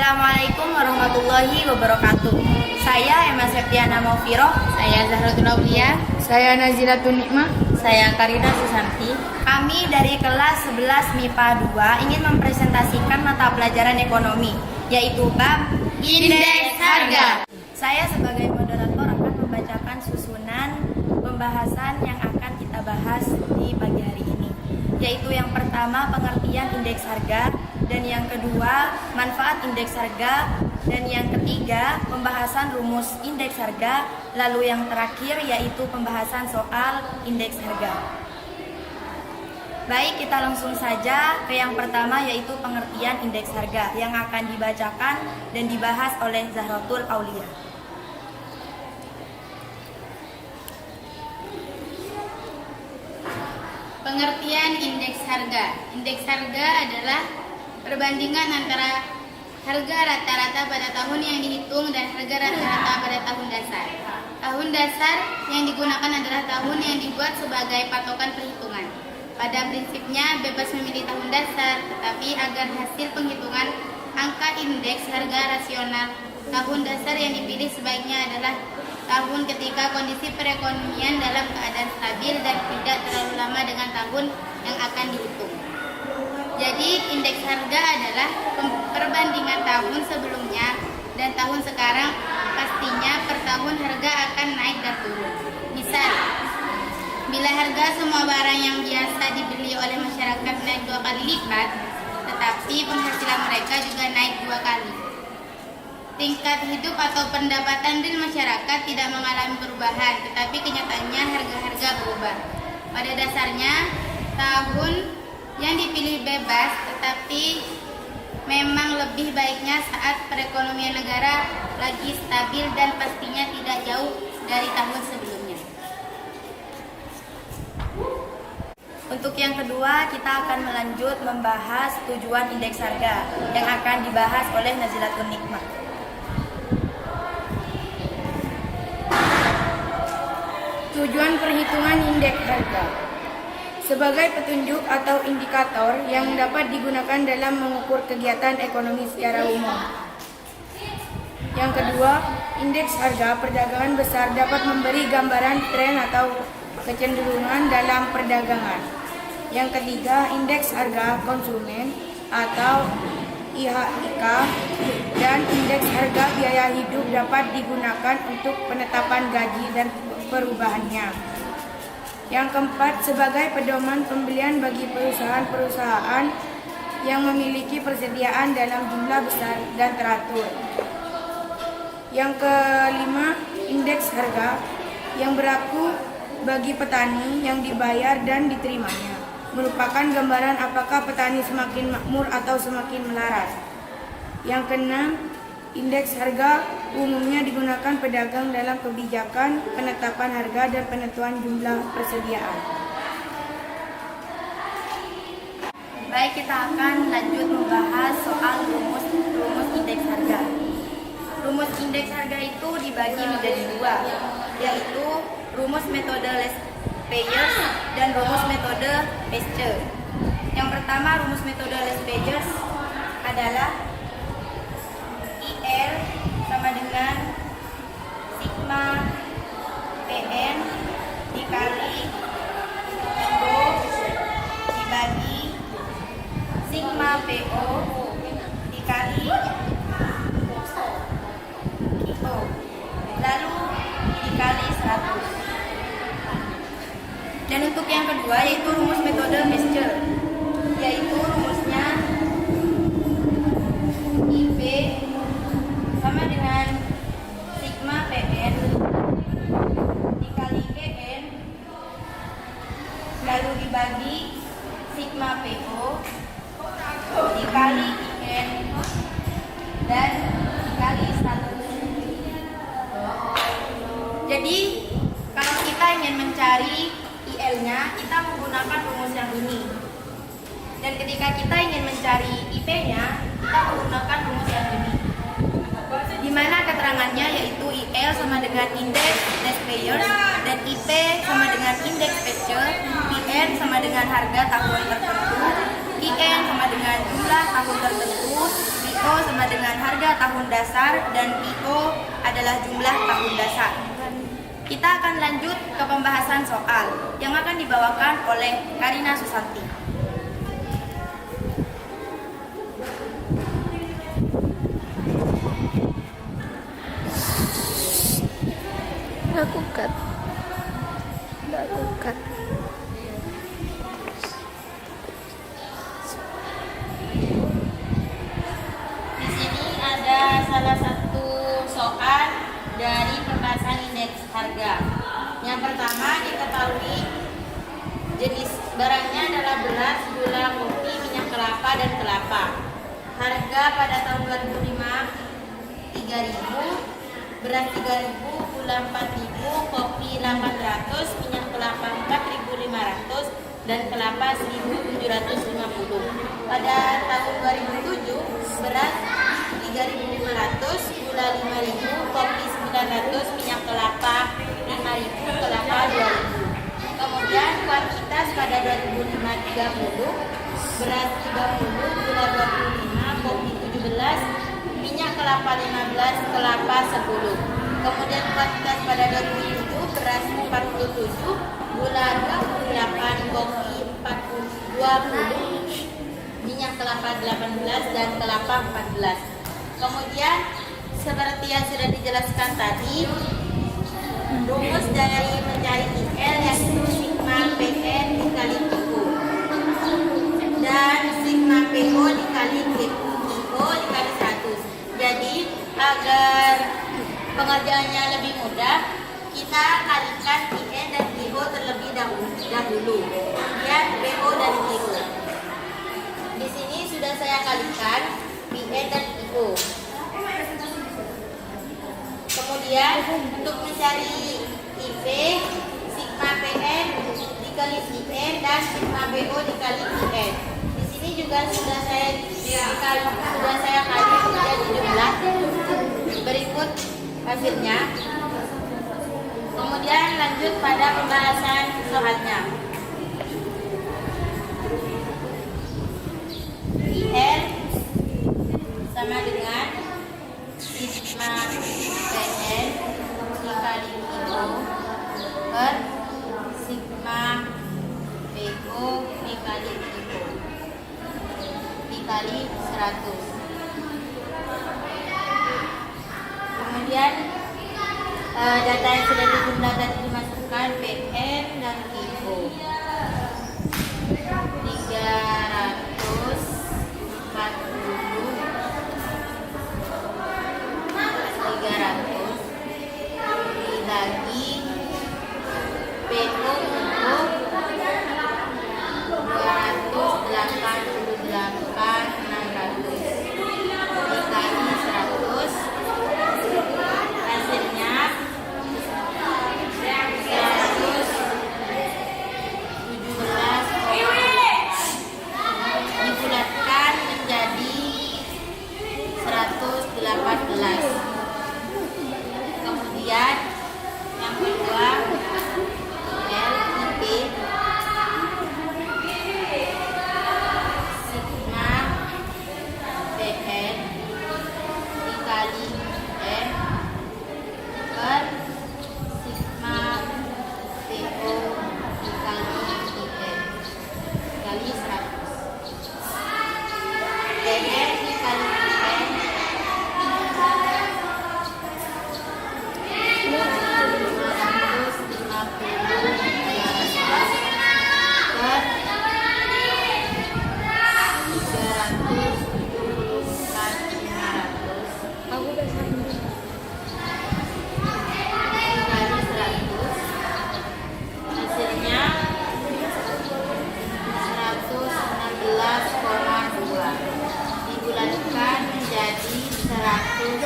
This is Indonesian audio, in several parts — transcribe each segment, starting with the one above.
Assalamualaikum warahmatullahi wabarakatuh. Saya Emma Septiana Maufiroh. Saya Zahratul Aulia. Saya Nazilatun Nikmah. Saya Karina Susanti. Kami dari kelas 11 MIPA 2 ingin mempresentasikan mata pelajaran ekonomi, yaitu bab Indeks Harga. Saya sebagai moderator akan membacakan susunan pembahasan yang akan kita bahas di pagi hari ini, yaitu yang pertama pengertian indeks harga, dan yang kedua manfaat indeks harga, dan yang ketiga pembahasan rumus indeks harga, lalu yang terakhir yaitu pembahasan soal indeks harga. Baik, kita langsung saja ke yang pertama, yaitu pengertian indeks harga yang akan dibacakan dan dibahas oleh Zahratul Aulia. Pengertian indeks harga. Indeks harga adalah perbandingan antara harga rata-rata pada tahun yang dihitung dan harga rata-rata pada tahun dasar. Tahun dasar yang digunakan adalah tahun yang dibuat sebagai patokan perhitungan. Pada prinsipnya bebas memilih tahun dasar, tetapi agar hasil penghitungan angka indeks harga rasional, tahun dasar yang dipilih sebaiknya adalah tahun ketika kondisi perekonomian dalam keadaan stabil dan tidak terlalu lama dengan tahun yang akan dihitung. Jadi indeks harga adalah perbandingan tahun sebelumnya dan tahun sekarang. Pastinya per tahun harga akan naik dan turun. Misal, bila harga semua barang yang biasa dibeli oleh masyarakat naik 2 kali lipat, tetapi penghasilan mereka juga naik 2 kali. Tingkat hidup atau pendapatan real masyarakat tidak mengalami perubahan, tetapi kenyataannya harga-harga berubah. Pada dasarnya, tahun yang dipilih bebas, tetapi memang lebih baiknya saat perekonomian negara lagi stabil dan pastinya tidak jauh dari tahun sebelumnya. Untuk yang kedua, kita akan melanjut membahas tujuan indeks harga yang akan dibahas oleh Nazilatun Nikmah. Tujuan perhitungan indeks harga sebagai petunjuk atau indikator yang dapat digunakan dalam mengukur kegiatan ekonomi secara umum. Yang kedua, indeks harga perdagangan besar dapat memberi gambaran tren atau kecenderungan dalam perdagangan. Yang ketiga, indeks harga konsumen atau IHK dan indeks harga biaya hidup dapat digunakan untuk penetapan gaji dan perubahannya. Yang keempat, sebagai pedoman pembelian bagi perusahaan-perusahaan yang memiliki persediaan dalam jumlah besar dan teratur. Yang kelima, indeks harga yang berlaku bagi petani yang dibayar dan diterimanya, merupakan gambaran apakah petani semakin makmur atau semakin melarat. Yang keenam, indeks harga umumnya digunakan pedagang dalam kebijakan penetapan harga dan penentuan jumlah persediaan. Baik, kita akan lanjut membahas soal rumus indeks harga. Rumus indeks harga itu dibagi menjadi dua, yaitu rumus metode Less Payers dan rumus metode Pesce. Yang pertama, rumus metode Less Payers adalah IL sama dengan sigma PN dikali Rho dibagi sigma PO dikali Kito, lalu dikali 100. Dan untuk yang kedua, yaitu rumus metode Pesce, yaitu rumusnya IB sama dengan sigma PN dikali GN, lalu dibagi sigma PO dikali IN dan dikali 100. Jadi kalau kita ingin mencari IL-nya, kita menggunakan rumus yang ini. Dan ketika kita ingin mencari IP-nya, kita menggunakan rumus yang ini, di mana keterangannya yaitu IL sama dengan indeks Less Payers dan IP sama dengan indeks Pesce, IN sama dengan harga tahun tertentu, IN sama dengan jumlah tahun tertentu, PO sama dengan harga tahun dasar dan PO adalah jumlah tahun dasar. Kita akan lanjut ke pembahasan soal yang akan dibawakan oleh Karina Susanti. Lakukan. Di sini ada salah satu soal dari pembahasan indeks harga. Yang pertama diketahui jenis barangnya adalah beras, gula, kopi, minyak kelapa, dan kelapa. Harga pada tahun 2005 3.000, beras 3.000, gula 4.000, kopi 800, minyak kelapa 4.500, dan kelapa 1.750. Pada tahun 2007 beras 3.500, gula 5.000, kopi 900, minyak kelapa 5.000, kelapa 2.000. Kemudian kuantitas pada 2005 30, beras 30, gula 25, kopi 17, minyak kelapa 15, kelapa 10. Kemudian kuantitas pada 2007 beras 47, gula 28, kopi 20, minyak kelapa 18, dan kelapa 14. Kemudian seperti yang sudah dijelaskan tadi, rumus dari mencari IL yaitu sigma PN dikali PO dan sigma PO dikali PO dikali 100. Jadi agar pengerjaannya lebih mudah, kita kalikan PN dan PO terlebih dahulu, kemudian PO dari PO. Di sini sudah saya kalikan PN dan PO. Kemudian untuk mencari IP, sigma PN dikali IN dan sigma PO dikali IN. Di sini juga sudah saya kali menjadi jumlah. Berikut hasilnya. Kemudian lanjut pada pembahasan soalnya. IN sama dengan sigma PN dikali PO per sigma PO dikali PO dikali 100. Kemudian data yang sudah dijumlah tadi dimasukkan PN dan PO 300 dibagi PO untuk 288.600 dikali 100, hasilnya 117,8 dibulatkan menjadi 118. Kemudian yang kedua LIP sigma PN dikali N per sigma PO dikali IN dikali 100. PN dikali IN 116,2 dibulatkan menjadi 117.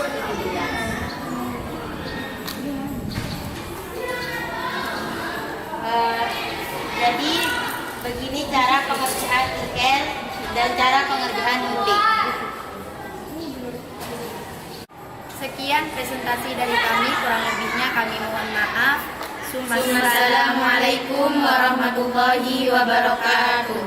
Jadi begini cara pengerjaan IL dan cara pengerjaan UT. Sekian presentasi dari kami, kurang lebihnya kami mohon maaf. Assalamualaikum warahmatullahi wabarakatuh.